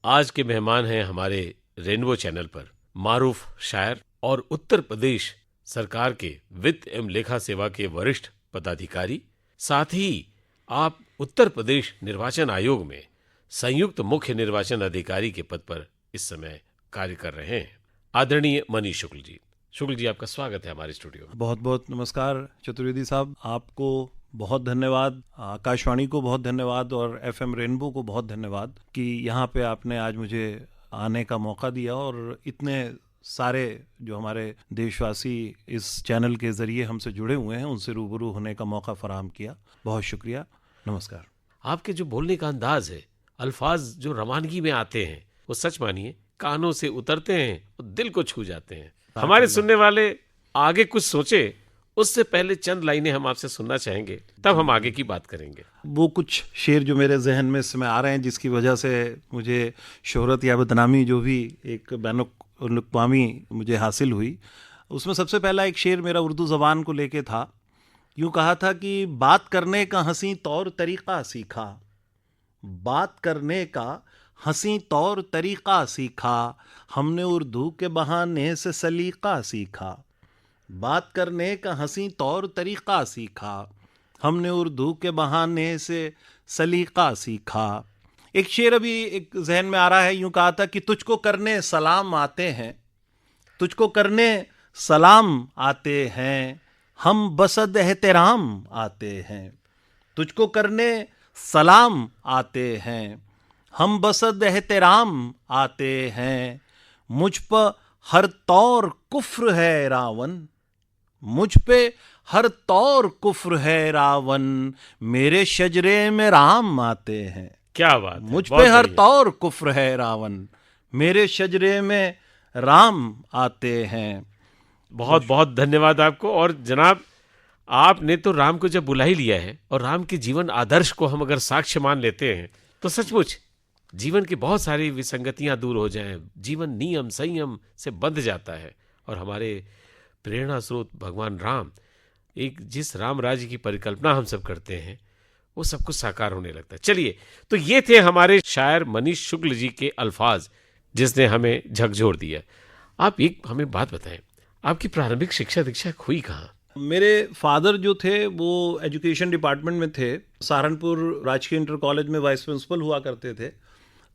आज के मेहमान हैं हमारे रेनबो चैनल पर मारूफ शायर और उत्तर प्रदेश सरकार के वित्त एवं लेखा सेवा के वरिष्ठ पदाधिकारी। साथ ही आप उत्तर प्रदेश निर्वाचन आयोग में संयुक्त मुख्य निर्वाचन अधिकारी के पद पर इस समय कार्य कर रहे हैं, आदरणीय मनीष शुक्ल जी। शुक्ल जी, आपका स्वागत है हमारे स्टूडियो में। बहुत बहुत नमस्कार चतुर्वेदी साहब, आपको बहुत धन्यवाद, आकाशवाणी को बहुत धन्यवाद और एफएम रेनबो को बहुत धन्यवाद कि यहाँ पे आपने आज मुझे आने का मौका दिया और इतने सारे जो हमारे देशवासी इस चैनल के ज़रिए हमसे जुड़े हुए हैं उनसे रूबरू होने का मौका फराहम किया। बहुत शुक्रिया, नमस्कार। आपके जो बोलने का अंदाज है, अल्फाज जो रवानगी में आते हैं, वो सच मानिए कानों से उतरते हैं और दिल को छू जाते हैं। हमारे सुनने वाले आगे कुछ सोचे उससे पहले चंद लाइनें हम आपसे सुनना चाहेंगे, तब हम आगे की बात करेंगे। वो कुछ शेर जो मेरे जहन में इस समय आ रहे हैं जिसकी वजह से मुझे शोहरत या बदनामी जो भी एक बैनुल-अक़वामी मुझे हासिल हुई, उसमें सबसे पहला एक शेर मेरा उर्दू ज़बान को लेके था। यूँ कहा था कि बात करने का हंसी तौर तरीक़ा सीखा, बात करने का हंसी तौर तरीक़ा सीखा, हमने उर्दू के बहाने से सलीक़ा सीखा। बात करने का हंसी तौर तरीक़ा सीखा, हमने उर्दू के बहाने से सलीक़ा सीखा। एक शेर अभी एक जहन में आ रहा है, यूँ कहा था कि तुझको करने सलाम आते हैं, तुझको करने सलाम आते हैं, हम बसद एहतराम आते हैं। तुझको करने सलाम आते हैं, हम बसद एहतराम आते हैं। मुझ पर हर तौर कुफ्र है रावण, मुझ पे हर तौर कुफ्र है रावण, मेरे शजरे में राम आते हैं। क्या बात है, मुझ पे हर तौर कुफ्र है रावण, मेरे शजरे में राम आते हैं। बहुत बहुत धन्यवाद आपको। और जनाब, आपने तो राम को जब बुला ही लिया है और राम के जीवन आदर्श को हम अगर साक्ष्य मान लेते हैं तो सचमुच जीवन की बहुत सारी विसंगतियां दूर हो जाएं, जीवन नियम संयम से बंध जाता है और हमारे प्रेरणा स्रोत भगवान राम, एक जिस राम राज्य की परिकल्पना हम सब करते हैं, वो सब कुछ साकार होने लगता है। चलिए, तो ये थे हमारे शायर मनीष शुक्ल जी के अल्फाज जिसने हमें झकझोर दिया। आप एक हमें बात बताएं, आपकी प्रारंभिक शिक्षा दीक्षा हुई कहाँ? मेरे फादर जो थे वो एजुकेशन डिपार्टमेंट में थे, सहारनपुर राजकीय इंटर कॉलेज में वाइस प्रिंसिपल हुआ करते थे।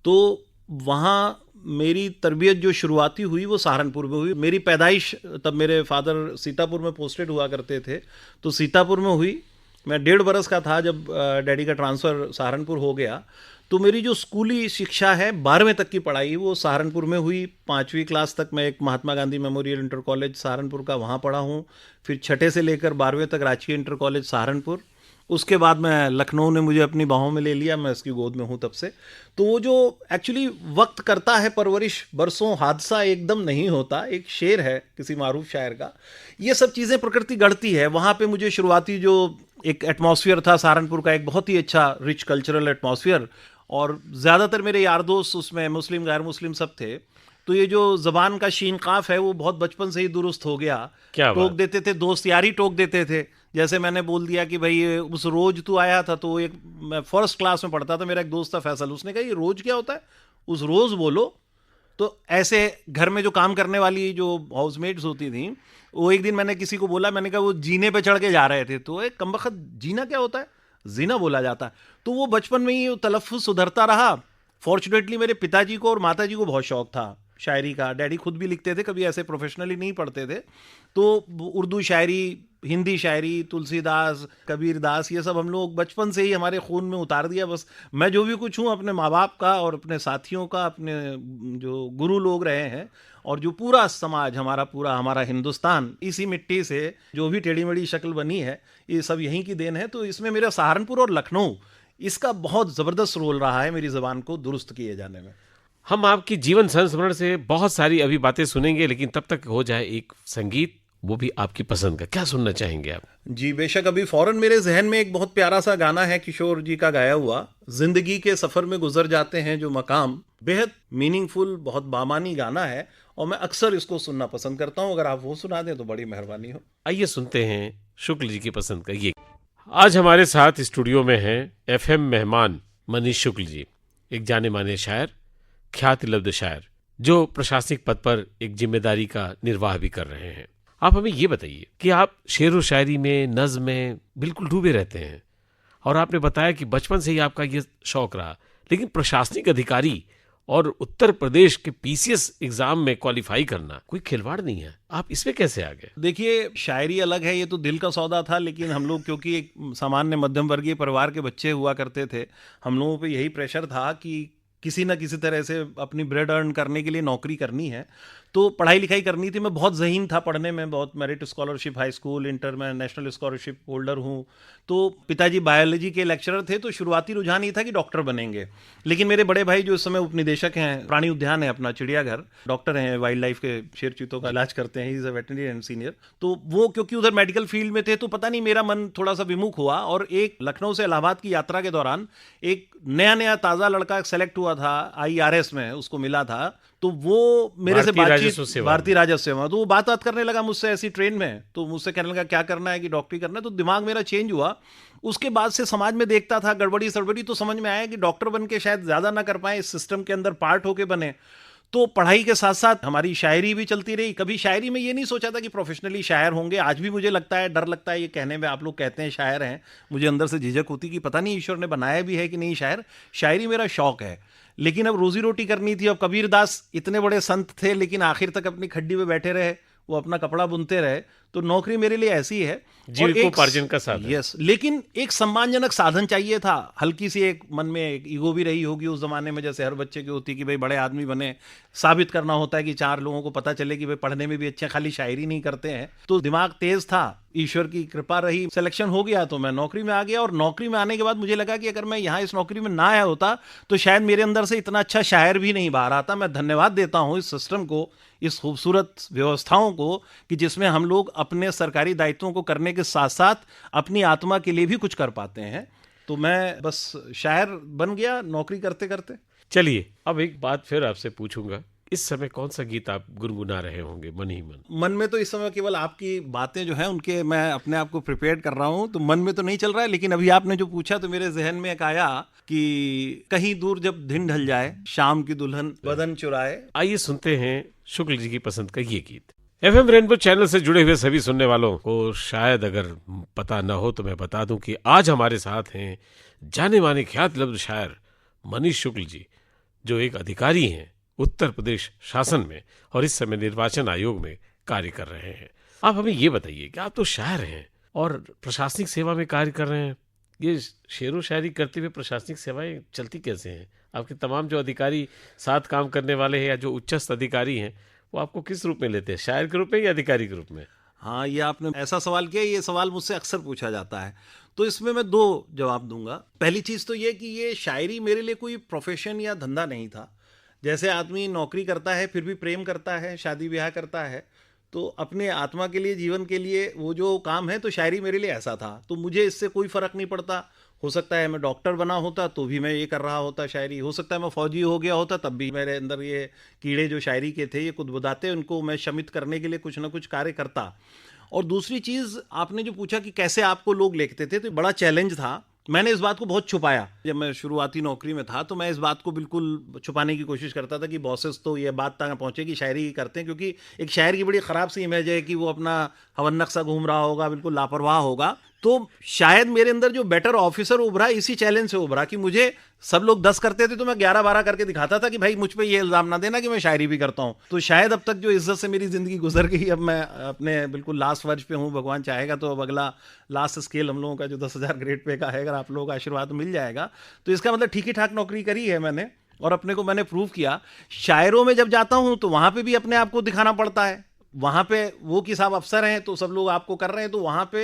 तो वहाँ मेरी तरबियत जो शुरुआती हुई वो सहारनपुर में हुई। मेरी पैदाइश, तब मेरे फादर सीतापुर में पोस्टेड हुआ करते थे, तो सीतापुर में हुई। मैं 1.5 बरस का था जब डैडी का ट्रांसफ़र सहारनपुर हो गया। तो मेरी जो स्कूली शिक्षा है 12वें तक की पढ़ाई वो सहारनपुर में हुई। 5वीं क्लास तक मैं एक Mahatma Gandhi memorial inter college Saharanpur का वहाँ पढ़ा हूँ। फिर 6ठे से लेकर 12वें तक राजकीय इंटर कॉलेज सहारनपुर। उसके बाद मैं लखनऊ ने मुझे अपनी बाहों में ले लिया, मैं उसकी गोद में हूँ तब से। तो वो जो एक्चुअली वक्त करता है परवरिश, बरसों हादसा एकदम नहीं होता, एक शेर है किसी मारूफ शायर का। ये सब चीज़ें प्रकृति गढ़ती है। वहाँ पे मुझे शुरुआती जो एक एटमॉस्फेयर था सहारनपुर का, एक बहुत ही अच्छा रिच कल्चरल एटमॉस्फेयर, और ज़्यादातर मेरे यार दोस्त उसमें मुस्लिम गैर मुस्लिम सब थे। तो ये जो ज़बान का शीन काफ है वो बहुत बचपन से ही दुरुस्त हो गया। टोक देते थे दोस्त, यार ही टोक देते थे। जैसे मैंने बोल दिया कि भाई उस रोज़ तू आया था, तो एक मैं फर्स्ट क्लास में पढ़ता था, मेरा एक दोस्त था फैसल, उसने कहा ये रोज़ क्या होता है, उस रोज़ बोलो। तो ऐसे घर में जो काम करने वाली जो हाउसमेट्स होती थी, वो एक दिन मैंने किसी को बोला, मैंने कहा वो जीने पे चढ़ के जा रहे थे, तो एक कमबख्त जीना क्या होता है, जीना बोला जाता है। तो वो बचपन में ही तलफ़्फ़ुज़ सुधरता रहा। फॉर्चुनेटली मेरे पिताजी को और माताजी को बहुत शौक़ था शायरी का। डैडी खुद भी लिखते थे, कभी ऐसे प्रोफेशनली नहीं पढ़ते थे। तो उर्दू शायरी, हिंदी शायरी, तुलसीदास, कबीरदास, ये सब हम लोग बचपन से ही हमारे खून में उतार दिया। बस मैं जो भी कुछ हूँ अपने माँ बाप का और अपने साथियों का, अपने जो गुरु लोग रहे हैं और जो पूरा समाज हमारा हिंदुस्तान, इसी मिट्टी से जो भी टेढ़ी मेढ़ी शक्ल बनी है, ये सब यहीं की देन है। तो इसमें मेरा सहारनपुर और लखनऊ, इसका बहुत ज़बरदस्त रोल रहा है मेरी ज़बान को दुरुस्त किए जाने में। हम आपकी जीवन संस्मरण से बहुत सारी अभी बातें सुनेंगे, लेकिन तब तक हो जाए एक संगीत, वो भी आपकी पसंद का। क्या सुनना चाहेंगे आप? जी बेशक, अभी फौरन मेरे जहन में एक बहुत प्यारा सा गाना है किशोर जी का गाया हुआ, जिंदगी के सफ़र में गुजर जाते हैं जो मकाम। बेहद मीनिंगफुल, बहुत बामानी गाना है और मैं अक्सर इसको सुनना पसंद करता हूँ। अगर आप वो सुना दें तो बड़ी मेहरबानी हो। आइए सुनते हैं शुक्ल जी की पसंद का ये। आज हमारे साथ स्टूडियो में हैं एफएम मेहमान मनीष शुक्ल जी, एक जाने माने शायर, ख्याति लब्ध शायर जो प्रशासनिक पद पर एक जिम्मेदारी का निर्वाह भी कर रहे हैं। आप हमें ये बताइए कि आप शेर व शायरी में, नज़्म में बिल्कुल डूबे रहते हैं और आपने बताया कि बचपन से ही आपका ये शौक रहा, लेकिन प्रशासनिक अधिकारी और उत्तर प्रदेश के पीसीएस एग्जाम में क्वालिफाई करना कोई खिलवाड़ नहीं है, आप इसमें कैसे आ गए? देखिए, शायरी अलग है, ये तो दिल का सौदा था, लेकिन हम लोग क्योंकि एक सामान्य मध्यम वर्गीय परिवार के बच्चे हुआ करते थे, हम लोगों पे यही प्रेशर था कि किसी ना किसी तरह से अपनी ब्रेड अर्न करने के लिए नौकरी करनी है, तो पढ़ाई लिखाई करनी थी। मैं बहुत ज़हीन था पढ़ने में, बहुत merit scholarship, high school, inter में नेशनल स्कॉलरशिप होल्डर हूँ। तो पिताजी बायोलॉजी के लेक्चरर थे, तो शुरुआती रुझान ये था कि डॉक्टर बनेंगे। लेकिन मेरे बड़े भाई जो इस समय उपनिदेशक हैं, प्राणी उद्यान है अपना, चिड़ियाघर, डॉक्टर हैं, वाइल्ड लाइफ के शेर चीतों का इलाज करते हैं, he is a veterinary senior. तो वो क्योंकि उधर मेडिकल फील्ड में थे, तो पता नहीं मेरा मन थोड़ा सा विमुख हुआ, और एक लखनऊ से इलाहाबाद की यात्रा के दौरान एक नया ताज़ा लड़का सेलेक्ट हुआ था IRS में, उसको मिला था, तो वो मेरे से बातचीत, भारतीय राजस्व सेवा, तो वो बात करने लगा मुझसे ऐसी ट्रेन में, तो मुझसे कहने लगा क्या करना है, कि डॉक्टरी करना है। तो दिमाग मेरा चेंज हुआ। उसके बाद से समाज में देखता था गड़बड़ी सड़बड़ी, तो समझ में आया कि डॉक्टर बन के शायद ज़्यादा ना कर पाए, इस सिस्टम के अंदर पार्ट होके बने। तो पढ़ाई के साथ साथ हमारी शायरी भी चलती रही। कभी शायरी में ये नहीं सोचा था कि प्रोफेशनली शायर होंगे। आज भी मुझे लगता है, डर लगता है ये कहने में, आप लोग कहते हैं शायर हैं, मुझे अंदर से झिझक होती कि पता नहीं ईश्वर ने बनाया भी है कि नहीं शायर। शायरी मेरा शौक है, लेकिन अब रोजी रोटी करनी थी। अब कबीरदास इतने बड़े संत थे, लेकिन आखिर तक अपनी खड्डी में बैठे रहे, वो अपना कपड़ा बुनते रहे। तो नौकरी मेरे लिए ऐसी है, जीविकोपार्जन का साधन। यस, लेकिन एक सम्मानजनक साधन चाहिए था। हल्की सी एक मन में एक ईगो भी रही होगी उस जमाने में, जैसे हर बच्चे की होती कि भाई बड़े आदमी बने, साबित करना होता है कि 4 लोगों को पता चले कि भाई पढ़ने में भी अच्छे, खाली शायरी नहीं करते हैं। तो दिमाग तेज था, ईश्वर की कृपा रही, सिलेक्शन हो गया, तो मैं नौकरी में आ गया। और नौकरी में आने के बाद मुझे लगा कि अगर मैं यहाँ इस नौकरी में ना आया होता तो शायद मेरे अंदर से इतना अच्छा शायर भी नहीं बाहर आता। मैं धन्यवाद देता हूँ इस सिस्टम को, इस खूबसूरत व्यवस्थाओं को, कि जिसमें हम लोग अपने सरकारी दायित्वों को करने के साथ साथ अपनी आत्मा के लिए भी कुछ कर पाते हैं। तो मैं बस शायर बन गया नौकरी करते करते। चलिए, अब एक बात फिर आपसे पूछूंगा, इस समय कौन सा गीत आप गुनगुना रहे होंगे मन ही मन में? तो इस समय केवल आपकी बातें जो हैं उनके मैं अपने आप को प्रिपेयर कर रहा हूं, तो मन में तो नहीं चल रहा है। लेकिन अभी आपने जो पूछा तो मेरे जहन में एक आया कि कहीं दूर जब दिन ढल जाए, शाम की दुल्हन बदन चुराए। आइए सुनते हैं शुक्ल जी की पसंद का ये गीत। FM रेनबो चैनल से जुड़े हुए सभी सुनने वालों को शायद अगर पता न हो तो मैं बता दूं कि आज हमारे साथ हैं जाने माने ख्याति लब्ध शायर मनीष शुक्ल जी, जो एक अधिकारी हैं उत्तर प्रदेश शासन में और इस समय निर्वाचन आयोग में कार्य कर रहे हैं। आप हमें ये बताइए कि आप तो शायर हैं और प्रशासनिक सेवा में कार्य कर रहे हैं, ये शेर व शायरी करते हुए प्रशासनिक सेवाएं चलती कैसे हैं? आपके तमाम जो अधिकारी साथ काम करने वाले हैं या जो उच्चस्थ अधिकारी हैं, वो आपको किस रूप में लेते हैं, शायर के रूप में या अधिकारी के रूप में? हाँ, ये आपने ऐसा सवाल किया, ये सवाल मुझसे अक्सर पूछा जाता है, तो इसमें मैं 2 जवाब दूंगा। पहली चीज़ तो ये कि ये शायरी मेरे लिए कोई प्रोफेशन या धंधा नहीं था। जैसे आदमी नौकरी करता है फिर भी प्रेम करता है, शादी ब्याह करता है, तो अपने आत्मा के लिए, जीवन के लिए वो जो काम है, तो शायरी मेरे लिए ऐसा था। तो मुझे इससे कोई फ़र्क नहीं पड़ता। हो सकता है मैं डॉक्टर बना होता तो भी मैं ये कर रहा होता शायरी, हो सकता है मैं फौजी हो गया होता तब भी मेरे अंदर ये कीड़े जो शायरी के थे, ये कुदबुदाते, उनको मैं शमित करने के लिए कुछ ना कुछ कार्य करता। और दूसरी चीज़ आपने जो पूछा कि कैसे आपको लोग लिखते थे, तो बड़ा चैलेंज था। मैंने इस बात को बहुत छुपाया। जब मैं शुरुआती नौकरी में था तो मैं इस बात को बिल्कुल छुपाने की कोशिश करता था कि बॉसेस तो ये बात तक पहुंचे कि शायरी करते हैं, क्योंकि एक शायर की बड़ी ख़राब सी इमेज है कि वो अपना हवन्नक सा घूम रहा होगा, बिल्कुल लापरवाह होगा। तो शायद मेरे अंदर जो बेटर ऑफिसर उभरा इसी चैलेंज से उभरा कि मुझे सब लोग 10 करते थे तो मैं 11-12 करके दिखाता था कि भाई मुझ पे ये इल्ज़ाम ना देना कि मैं शायरी भी करता हूँ। तो शायद अब तक जो इज्जत से मेरी ज़िंदगी गुजर गई, अब मैं अपने बिल्कुल लास्ट वर्ष पे हूँ। भगवान चाहेगा तो अब अगला लास्ट स्केल हम लोगों का जो 10,000 ग्रेड पे का है, अगर आप लोगों का आशीर्वाद मिल जाएगा तो इसका मतलब ठीक ही ठाक नौकरी करी है मैंने और अपने को मैंने प्रूव किया। शायरों में जब जाता हूँ तो वहाँ पर भी अपने आप को दिखाना पड़ता है। वहाँ पे वो कि साहब अफसर हैं तो सब लोग आपको कर रहे हैं, तो वहाँ पे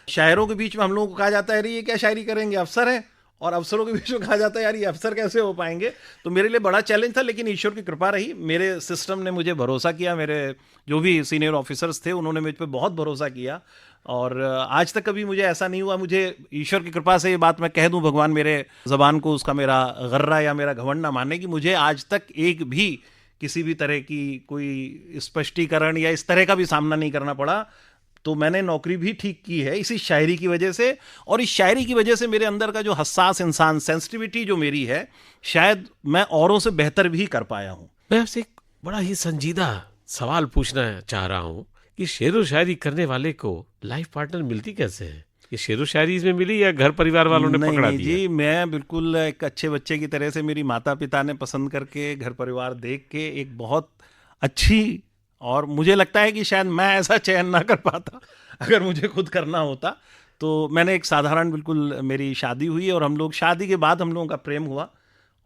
शायरों के बीच में हम लोगों को कहा जाता है अरे ये क्या शायरी करेंगे, अफसर हैं। और अफसरों के बीच में कहा जाता है यार ये अफसर कैसे हो पाएंगे। तो मेरे लिए बड़ा चैलेंज था, लेकिन ईश्वर की कृपा रही, मेरे सिस्टम ने मुझे भरोसा किया, मेरे जो भी सीनियर ऑफिसर्स थे उन्होंने मुझ पर बहुत भरोसा किया। और आज तक कभी मुझे ऐसा नहीं हुआ, मुझे ईश्वर की कृपा से ये बात मैं कह दूं, भगवान मेरे ज़बान को उसका मेरा गर्रा या मेरा घमंड ना माने, कि मुझे आज तक एक भी किसी भी तरह की कोई स्पष्टीकरण या इस तरह का भी सामना नहीं करना पड़ा। तो मैंने नौकरी भी ठीक की है इसी शायरी की वजह से, और इस शायरी की वजह से मेरे अंदर का जो हसास इंसान, सेंसिटिविटी जो मेरी है, शायद मैं औरों से बेहतर भी कर पाया हूँ। मैं आपसे एक बड़ा ही संजीदा सवाल पूछना चाह रहा हूँ कि शेरो शायरी करने वाले को लाइफ पार्टनर मिलती कैसे है? ये शेरो शायरी इसमें मिली या घर परिवार वालों ने नहीं पकड़ा नहीं दिया? जी, मैं बिल्कुल एक अच्छे बच्चे की तरह से, मेरी माता पिता ने पसंद करके, घर परिवार देख के एक बहुत अच्छी, और मुझे लगता है कि शायद मैं ऐसा चयन ना कर पाता अगर मुझे खुद करना होता। तो मैंने एक साधारण, बिल्कुल मेरी शादी हुई और हम लोग, शादी के बाद हम लोगों का प्रेम हुआ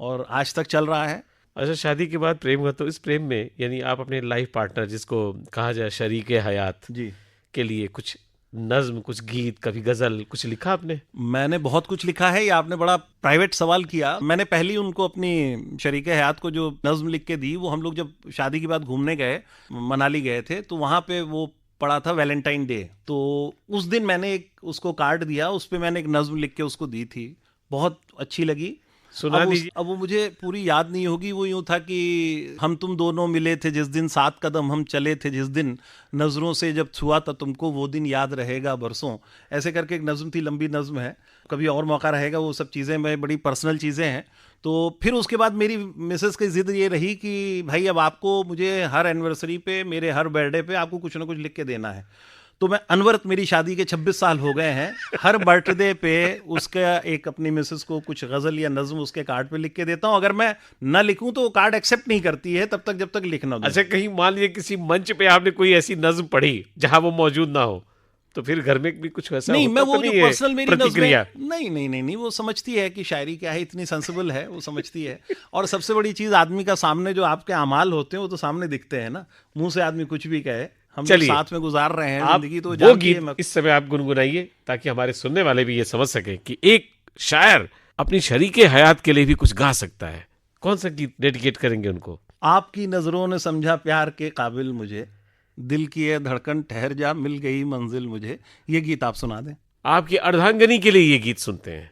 और आज तक चल रहा है। अच्छा, शादी के बाद प्रेम हुआ, तो इस प्रेम में यानी आप अपने लाइफ पार्टनर, जिसको कहा जाए शरीके हयात, जी, के लिए कुछ नज्म, कुछ गीत, कभी गजल, कुछ लिखा आपने? मैंने बहुत कुछ लिखा है। ये आपने बड़ा प्राइवेट सवाल किया। मैंने पहली उनको अपनी शरीके हयात को जो नज्म लिख के दी, वो हम लोग जब शादी के बाद घूमने गए, मनाली गए थे, तो वहाँ पे वो पड़ा था वैलेंटाइन डे। तो उस दिन मैंने एक उसको कार्ड दिया, उस पर मैंने एक नज्म लिख के उसको दी थी, बहुत अच्छी लगी। सुना दीजिए। अब वो मुझे पूरी याद नहीं होगी। वो यूं था कि हम तुम दोनों मिले थे जिस दिन, 7 कदम हम चले थे जिस दिन, नज़रों से जब छुआ था तुमको वो दिन याद रहेगा बरसों। ऐसे करके एक नज़म थी, लंबी नज़म है, कभी और मौका रहेगा, वो सब चीज़ें मैं, बड़ी पर्सनल चीज़ें हैं। तो फिर उसके बाद मेरी मिसेस की ज़िद ये रही कि भाई अब आपको, मुझे हर एनिवर्सरी पे, मेरे हर बर्थडे पे आपको कुछ ना कुछ लिख के देना है। तो मैं अनवरत, मेरी शादी के 26 साल हो गए हैं, हर बर्थडे पे उसका एक, अपनी मिसेस को कुछ गज़ल या नज़म उसके कार्ड पे लिख के देता हूँ। अगर मैं ना लिखूं तो वो कार्ड एक्सेप्ट नहीं करती है तब तक जब तक लिखना दूं। अच्छा, कहीं मान लीजिए किसी मंच पे आपने कोई ऐसी नज्म पढ़ी जहां वो मौजूद ना हो, तो फिर घर में भी कुछ वैसा नहीं, होता मैं तो वो जो नहीं है पर्सनल मेरी प्रतिक्रिया? नज़में, नहीं नहीं नहीं नहीं, वो समझती है कि शायरी क्या है, इतनी सेंसिबल है, वो समझती है। और सबसे बड़ी चीज़, आदमी का सामने जो आपके अमाल होते हैं वो तो सामने दिखते हैं ना, मुंह से आदमी कुछ भी कहे। हम लोग चलिए, साथ में गुजार रहे हैं आप जिंदगी, तो वो जानती है। गीत इस समय आप गुनगुनाइए ताकि हमारे सुनने वाले भी ये समझ सके कि एक शायर अपनी शरीके हयात के लिए भी कुछ गा सकता है। कौन सा गीत डेडिकेट करेंगे उनको? आपकी नजरों ने समझा प्यार के काबिल मुझे, दिल की है धड़कन ठहर जा, मिल गई मंजिल मुझे। ये गीत आप सुना दें। आपकी अर्धांगनी के लिए ये गीत सुनते हैं।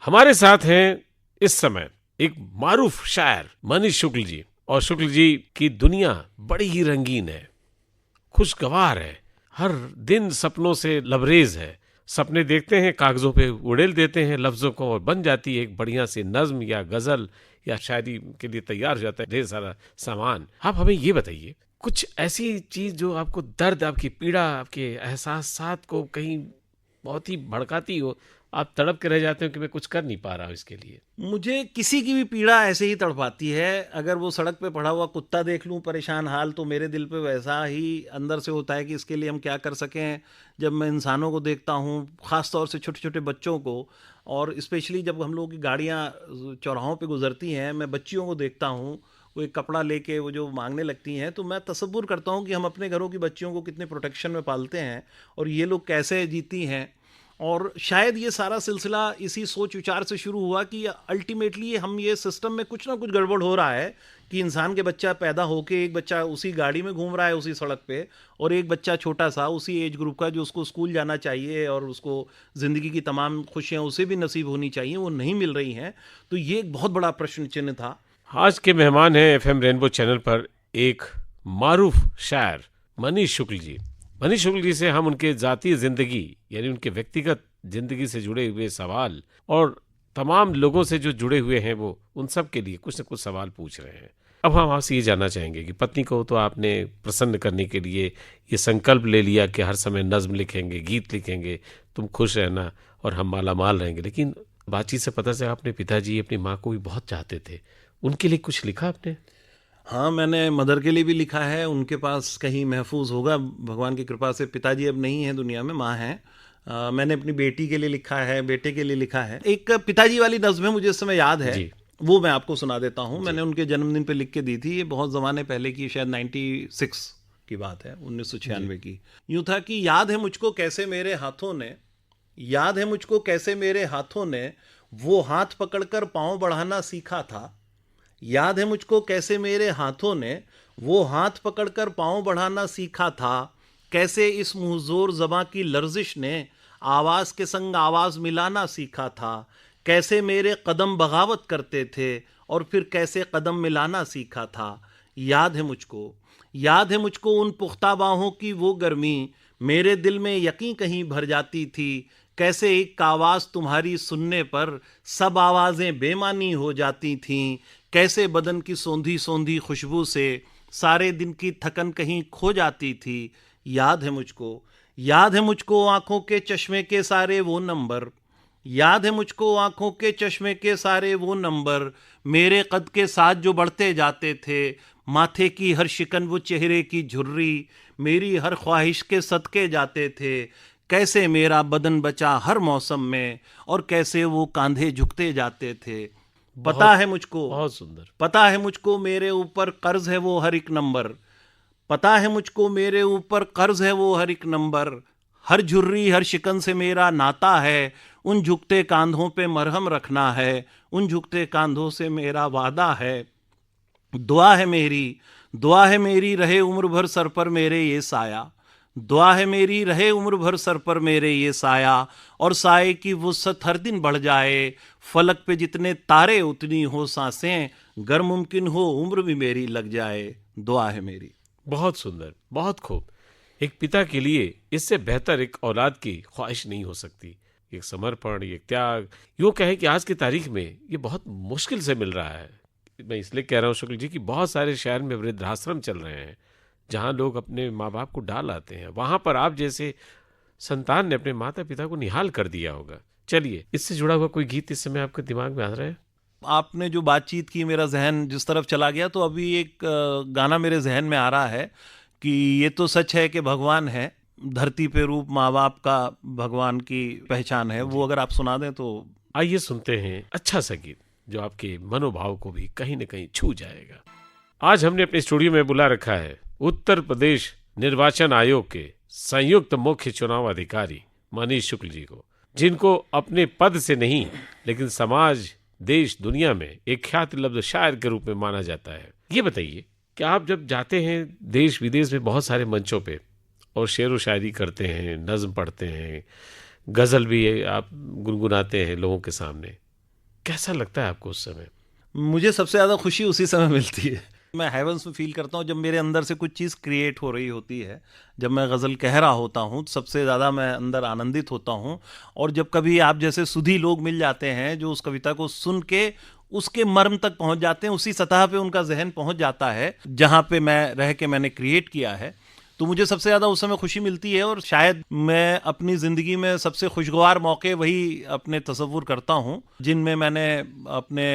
हमारे साथ हैं इस समय एक मारूफ शायर मनीष शुक्ल जी, और शुक्ल जी की दुनिया बड़ी ही रंगीन है, खुशगवार है, हर दिन सपनों से लबरेज है। सपने देखते हैं, कागजों पे उड़ेल देते हैं लफ्जों को, और बन जाती है एक बढ़िया सी नज्म या गजल या शायरी के लिए तैयार हो जाता है ढेर सारा सामान। आप हमें ये बताइए, कुछ ऐसी चीज जो आपको दर्द, आपकी पीड़ा, आपके एहसासात को कहीं बहुत ही भड़काती हो, आप तड़प के रह जाते हो कि मैं कुछ कर नहीं पा रहा हूँ इसके लिए? मुझे किसी की भी पीड़ा ऐसे ही तड़पाती है। अगर वो सड़क पे पड़ा हुआ कुत्ता देख लूं परेशान हाल, तो मेरे दिल पे वैसा ही अंदर से होता है कि इसके लिए हम क्या कर सकें। जब मैं इंसानों को देखता हूं, ख़ास तौर से छोटे छोटे बच्चों को, और स्पेशली जब हम लोगों की गाड़ियां चौराहों पे गुजरती हैं, मैं बच्चियों को देखता हूं, वो एक कपड़ा लेके वो जो मांगने लगती हैं, तो मैं तसव्वुर करता हूं कि हम अपने घरों की बच्चियों को कितने प्रोटेक्शन में पालते हैं और ये लोग कैसे जीती हैं। और शायद ये सारा सिलसिला इसी सोच विचार से शुरू हुआ कि अल्टीमेटली हम, ये सिस्टम में कुछ ना कुछ गड़बड़ हो रहा है कि इंसान के बच्चा पैदा होके, एक बच्चा उसी गाड़ी में घूम रहा है उसी सड़क पे, और एक बच्चा छोटा सा उसी एज ग्रुप का जो उसको स्कूल जाना चाहिए और उसको ज़िंदगी की तमाम खुशियाँ उसे भी नसीब होनी चाहिए, वो नहीं मिल रही हैं। तो ये एक बहुत बड़ा प्रश्न चिन्ह था। आज के मेहमान हैं एफएम रेनबो चैनल पर एक मारूफ शायर मनीष शुक्ल जी। मनीष शुक्ल जी से हम उनके जातीय जिंदगी, यानी उनके व्यक्तिगत जिंदगी से जुड़े हुए सवाल, और तमाम लोगों से जो जुड़े हुए हैं वो, उन सब के लिए कुछ न कुछ सवाल पूछ रहे हैं। अब हम आपसे ये जानना चाहेंगे कि पत्नी को तो आपने प्रसन्न करने के लिए ये संकल्प ले लिया कि हर समय नज्म लिखेंगे, गीत लिखेंगे, तुम खुश रहना और हम माला माल रहेंगे, लेकिन बातचीत से पता चला अपने पिताजी अपनी माँ को भी बहुत चाहते थे, उनके लिए कुछ लिखा आपने? हाँ, मैंने मदर के लिए भी लिखा है, उनके पास कहीं महफूज होगा भगवान की कृपा से। पिताजी अब नहीं है दुनिया में, माँ हैं। मैंने अपनी बेटी के लिए लिखा है, बेटे के लिए लिखा है। एक पिताजी वाली नज़्म है, मुझे इस समय याद है जी। वो मैं आपको सुना देता हूँ। मैंने उनके जन्मदिन पे लिख के दी थी, ये बहुत ज़माने पहले की, शायद 96 की बात है, 1996 की। यूँ था कि याद है मुझको कैसे मेरे हाथों ने, याद है मुझको कैसे मेरे हाथों ने वो हाथ पकड़कर पाँव बढ़ाना सीखा था। याद है मुझको कैसे मेरे हाथों ने वो हाथ पकड़कर पाँव बढ़ाना सीखा था। कैसे इस मुंहजोर ज़बां की लर्जिश ने आवाज़ के संग आवाज़ मिलाना सीखा था। कैसे मेरे कदम बगावत करते थे और फिर कैसे कदम मिलाना सीखा था। याद है मुझको, याद है मुझको उन पुख्ता बाहों की वो गर्मी, मेरे दिल में यकीन कहीं भर जाती थी, कैसे एक आवाज़ तुम्हारी सुनने पर सब आवाज़ें बेमानी हो जाती थीं, कैसे बदन की सौंधी सौंधी खुशबू से सारे दिन की थकन कहीं खो जाती थी। याद है मुझको आंखों के चश्मे के सारे वो नंबर, याद है मुझको आंखों के चश्मे के सारे वो नंबर, मेरे कद के साथ जो बढ़ते जाते थे, माथे की हर शिकन वो चेहरे की झुर्री, मेरी हर ख्वाहिश के सदके जाते थे, कैसे मेरा बदन बचा हर मौसम में और कैसे वो कांधे झुकते जाते थे। पता है मुझको, बहुत सुंदर। पता है मुझको मेरे ऊपर कर्ज है वो हर एक नंबर, पता है मुझको मेरे ऊपर कर्ज है वो हर एक नंबर, हर झुर्री हर शिकन से मेरा नाता है, उन झुकते कांधों पे मरहम रखना है, उन झुकते कांधों से मेरा वादा है। दुआ है मेरी रहे उम्र भर सर पर मेरे ये साया, दुआ है मेरी रहे उम्र भर सर पर मेरे ये साया, और साए की वुसअत हर दिन बढ़ जाए, फलक पे जितने तारे उतनी हो सांसें, गर मुमकिन हो उम्र भी मेरी लग जाए, दुआ है मेरी। बहुत सुंदर, बहुत खूब। एक पिता के लिए इससे बेहतर एक औलाद की ख्वाहिश नहीं हो सकती। एक समर्पण, एक त्याग, यूँ कहे कि आज की तारीख में ये बहुत मुश्किल से मिल रहा है। मैं इसलिए कह रहा हूँ शुक्ल जी कि बहुत सारे शहर में वृद्धाश्रम चल रहे हैं जहाँ लोग अपने माँ बाप को डाल आते हैं। वहाँ पर आप जैसे संतान ने अपने माता पिता को निहाल कर दिया होगा। चलिए, इससे जुड़ा हुआ कोई गीत इस समय आपके दिमाग में आ रहा है? आपने जो बातचीत की, मेरा जहन जिस तरफ चला गया, तो अभी एक गाना मेरे जहन में आ रहा है कि ये तो सच है कि भगवान है, धरती पे रूप माँ बाप का भगवान की पहचान है। वो अगर आप सुना दें तो। आइए सुनते हैं अच्छा सा गीत जो आपके मनोभाव को भी कहीं न कहीं छू जाएगा। आज हमने अपने स्टूडियो में बुला रखा है उत्तर प्रदेश निर्वाचन आयोग के संयुक्त मुख्य चुनाव अधिकारी मनीष शुक्ल जी को, जिनको अपने पद से नहीं लेकिन समाज, देश, दुनिया में एक ख्याति लब्ध शायर के रूप में माना जाता है। ये बताइए कि आप जब जाते हैं देश विदेश में बहुत सारे मंचों पे और शेर व शायरी करते हैं, नज्म पढ़ते हैं, गज़ल भी आप गुनगुनाते हैं लोगों के सामने, कैसा लगता है आपको उस समय? मुझे सबसे ज़्यादा खुशी उसी समय मिलती है। मैं हेवंस में फील करता हूँ जब मेरे अंदर से कुछ चीज़ क्रिएट हो रही होती है। जब मैं गज़ल कह रहा होता हूँ सबसे ज़्यादा मैं अंदर आनंदित होता हूँ। और जब कभी आप जैसे सुधी लोग मिल जाते हैं जो उस कविता को सुन के उसके मर्म तक पहुँच जाते हैं, उसी सतह पे उनका जहन पहुँच जाता है जहाँ पे मैं रह के मैंने क्रिएट किया है, तो मुझे सबसे ज़्यादा उस समय खुशी मिलती है। और शायद मैं अपनी ज़िंदगी में सबसे खुशगवार मौके वही अपने तसव्वुर करता हूँ जिनमें मैंने अपने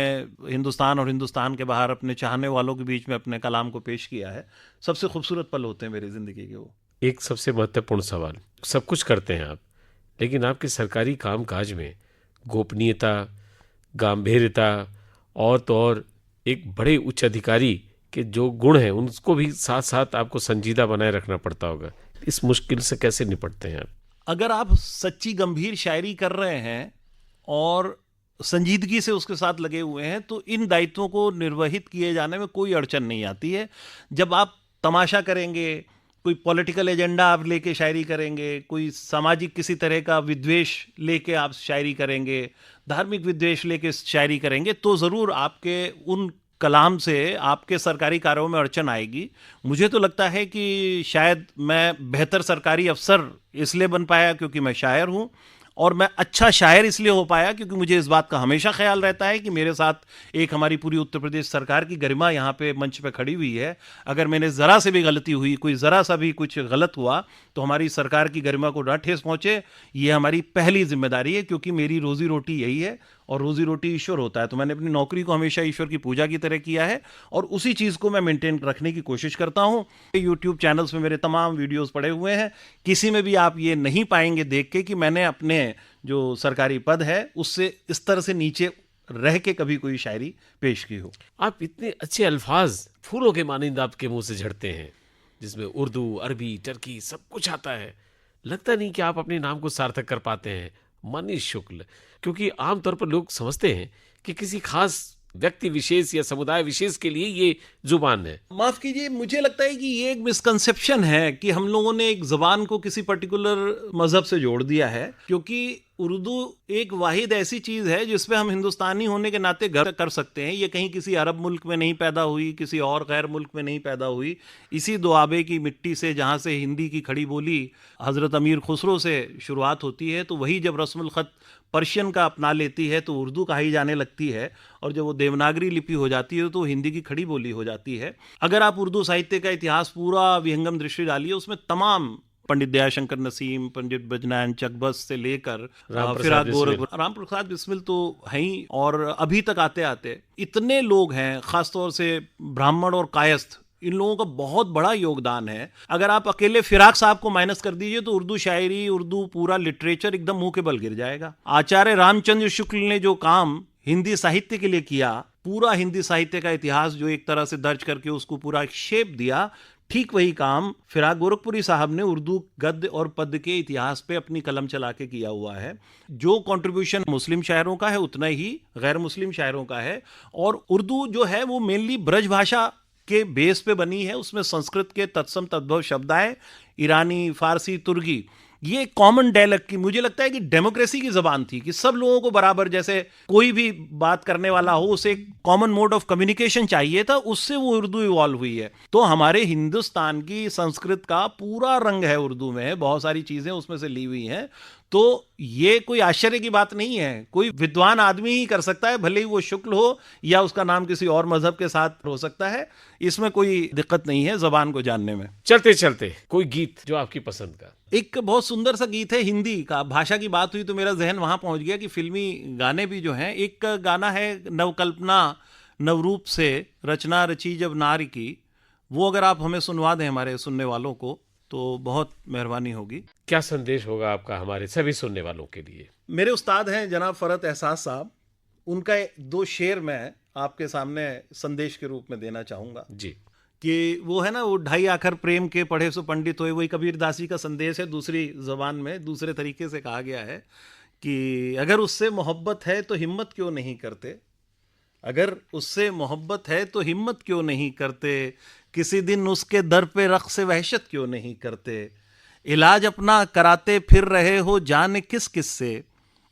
हिंदुस्तान और हिंदुस्तान के बाहर अपने चाहने वालों के बीच में अपने कलाम को पेश किया है। सबसे खूबसूरत पल होते हैं मेरी ज़िंदगी के वो। एक सबसे महत्वपूर्ण सवाल, सब कुछ करते हैं आप, लेकिन आपके सरकारी कामकाज में गोपनीयता, गांभीर्यता और तो और एक बड़े उच्च अधिकारी के जो गुण हैं उनको भी साथ साथ आपको संजीदा बनाए रखना पड़ता होगा। इस मुश्किल से कैसे निपटते हैं आप? अगर आप सच्ची गंभीर शायरी कर रहे हैं और संजीदगी से उसके साथ लगे हुए हैं तो इन दायित्वों को निर्वहित किए जाने में कोई अड़चन नहीं आती है। जब आप तमाशा करेंगे, कोई पॉलिटिकल एजेंडा आप लेके शायरी करेंगे, कोई सामाजिक किसी तरह का विद्वेष लेके आप शायरी करेंगे, धार्मिक विद्वेष लेके शायरी करेंगे, तो ज़रूर आपके उन कलाम से आपके सरकारी कार्यों में अड़चन आएगी। मुझे तो लगता है कि शायद मैं बेहतर सरकारी अफसर इसलिए बन पाया क्योंकि मैं शायर हूँ, और मैं अच्छा शायर इसलिए हो पाया क्योंकि मुझे इस बात का हमेशा ख्याल रहता है कि मेरे साथ एक हमारी पूरी उत्तर प्रदेश सरकार की गरिमा यहाँ पे मंच पे खड़ी हुई है। अगर मैंने ज़रा से भी गलती हुई, कोई ज़रा सा भी कुछ गलत हुआ, तो हमारी सरकार की गरिमा को ना ठेस पहुँचे, ये हमारी पहली जिम्मेदारी है, क्योंकि मेरी रोज़ी रोटी यही है और रोज़ी रोटी ईश्वर होता है। तो मैंने अपनी नौकरी को हमेशा ईश्वर की पूजा की तरह किया है और उसी चीज़ को मैं मेंटेन रखने की कोशिश करता हूँ। यूट्यूब चैनल्स में मेरे तमाम वीडियोस पड़े हुए हैं, किसी में भी आप ये नहीं पाएंगे देख के कि मैंने अपने जो सरकारी पद है उससे इस तरह से नीचे रह के कभी कोई शायरी पेश की हो। आप इतने अच्छे अल्फाज फूलों के मानिंद आपके मुंह से झड़ते हैं, जिसमें उर्दू, अरबी, टर्की सब कुछ आता है। लगता नहीं कि आप अपने नाम को सार्थक कर पाते हैं मनीष शुक्ल, क्योंकि आमतौर पर लोग समझते हैं कि किसी खास व्यक्ति विशेष या समुदाय विशेष के लिए ये जुबान है। माफ कीजिए, मुझे लगता है कि ये एक मिसकंसेप्शन है कि हम लोगों ने एक ज़बान को किसी पर्टिकुलर मज़हब से जोड़ दिया है, क्योंकि उर्दू एक वाहिद ऐसी चीज है जिसपे हम हिंदुस्तानी होने के नाते गर्व कर सकते हैं। ये कहीं किसी अरब मुल्क में नहीं पैदा हुई, किसी और गैर मुल्क में नहीं पैदा हुई। इसी दुआबे की मिट्टी से, जहाँ से हिंदी की खड़ी बोली हजरत अमीर खुसरो से शुरुआत होती है, तो वही जब रस्मुल खत पर्शियन का अपना लेती है तो उर्दू कही जाने लगती है, और जब वो देवनागरी लिपि हो जाती है तो हिंदी की खड़ी बोली हो जाती है। अगर आप उर्दू साहित्य का इतिहास पूरा विहंगम दृष्टि डालिए, उसमें तमाम पंडित दयाशंकर नसीम, पंडित बजनैन चकबस से लेकर फिराक गोरख, राम प्रसाद बिस्मिल तो हैं ही, और अभी तक आते आते इतने लोग हैं, खासतौर से ब्राह्मण और कायस्थ, इन लोगों का बहुत बड़ा योगदान है। अगर आप अकेले फिराक साहब को माइनस कर दीजिए तो उर्दू शायरी, उर्दू पूरा लिटरेचर एकदम मुंह के बल गिर जाएगा। आचार्य रामचंद्र शुक्ल ने जो काम हिंदी साहित्य के लिए किया, पूरा हिंदी साहित्य का इतिहास जो एक तरह से दर्ज करके उसको पूरा एक शेप दिया, ठीक वही काम फिराक गोरखपुरी साहब ने उर्दू गद्य और पद्य के इतिहास पे अपनी कलम चला के किया हुआ है। जो कंट्रीब्यूशन मुस्लिम शायरों का है उतना ही गैर मुस्लिम शायरों का है। और उर्दू जो है वो मेनली ब्रज भाषा के बेस पे बनी है। उसमें संस्कृत के तत्सम तद्भव शब्द आए, ईरानी, फारसी, तुर्की, ये कॉमन डायलेक्ट की, मुझे लगता है कि डेमोक्रेसी की जबान थी, कि सब लोगों को बराबर, जैसे कोई भी बात करने वाला हो उसे एक कॉमन मोड ऑफ कम्युनिकेशन चाहिए था, उससे वो उर्दू इवॉल्व हुई है। तो हमारे हिंदुस्तान की संस्कृत का पूरा रंग है उर्दू में, बहुत सारी चीजें उसमें से ली हुई हैं। तो ये कोई आश्चर्य की बात नहीं है, कोई विद्वान आदमी ही कर सकता है, भले ही वो शुक्ल हो या उसका नाम किसी और मजहब के साथ हो सकता है, इसमें कोई दिक्कत नहीं है जबान को जानने में। चलते चलते कोई गीत जो आपकी पसंद का? एक बहुत सुंदर सा गीत है हिंदी का, भाषा की बात हुई तो मेरा जहन वहां पहुंच गया कि फिल्मी गाने भी जो हैं, एक गाना है नवकल्पना नवरूप से रचना रची जब नारी की, वो अगर आप हमें सुनवा दें हमारे सुनने वालों को तो बहुत मेहरबानी होगी। क्या संदेश होगा आपका हमारे सभी सुनने वालों के लिए? मेरे उस्ताद हैं जनाब फरहत एहसास साहब, उनका 2 शेर मैं आपके सामने संदेश के रूप में देना चाहूँगा जी। कि वो है ना, वो 2.5 आखर प्रेम के पढ़े सो पंडित होए, वही कबीर दासी का संदेश है, दूसरी जबान में दूसरे तरीके से कहा गया है कि अगर उससे मोहब्बत है तो हिम्मत क्यों नहीं करते, अगर उससे मोहब्बत है तो हिम्मत क्यों नहीं करते, किसी दिन उसके दर पे रक़्स वहशत क्यों नहीं करते, इलाज अपना कराते फिर रहे हो जाने किस किस से,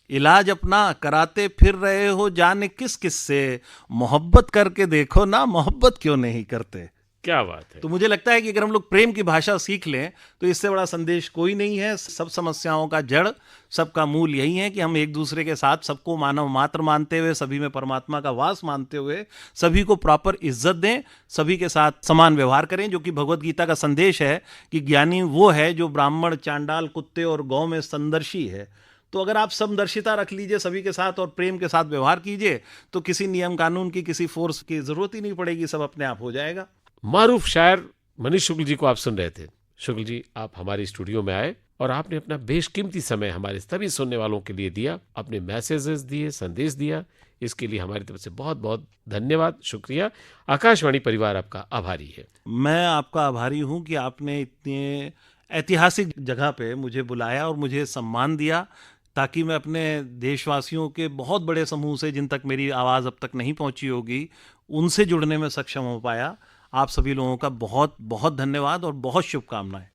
इलाज अपना कराते फिर रहे हो जाने किस किस से, मोहब्बत करके देखो ना मोहब्बत क्यों नहीं करते। क्या बात है। तो मुझे लगता है कि अगर हम लोग प्रेम की भाषा सीख लें तो इससे बड़ा संदेश कोई नहीं है। सब समस्याओं का जड़, सबका मूल यही है कि हम एक दूसरे के साथ सबको मानव मात्र मानते हुए, सभी में परमात्मा का वास मानते हुए, सभी को प्रॉपर इज्जत दें, सभी के साथ समान व्यवहार करें, जो कि भगवत गीता का संदेश है कि ज्ञानी वो है जो ब्राह्मण, चांडाल, कुत्ते और गौ में संदर्शी है। तो अगर आप समदर्शिता रख लीजिए सभी के साथ और प्रेम के साथ व्यवहार कीजिए तो किसी नियम कानून की, किसी फोर्स की जरूरत ही नहीं पड़ेगी, सब अपने आप हो जाएगा। मारूफ शायर मनीष शुक्ल जी को आप सुन रहे थे। शुक्ल जी, आप हमारी स्टूडियो में आए और आपने अपना बेशकीमती समय हमारे सभी सुनने वालों के लिए दिया, अपने मैसेजेस दिए, संदेश दिया, इसके लिए हमारी तरफ से बहुत बहुत धन्यवाद, शुक्रिया। आकाशवाणी परिवार आपका आभारी है। मैं आपका आभारी हूँ कि आपने इतने ऐतिहासिक जगह पे मुझे बुलाया और मुझे सम्मान दिया, ताकि मैं अपने देशवासियों के बहुत बड़े समूह से, जिन तक मेरी आवाज़ अब तक नहीं पहुंची होगी, उनसे जुड़ने में सक्षम हो पाया। आप सभी लोगों का बहुत बहुत धन्यवाद और बहुत शुभकामनाएं।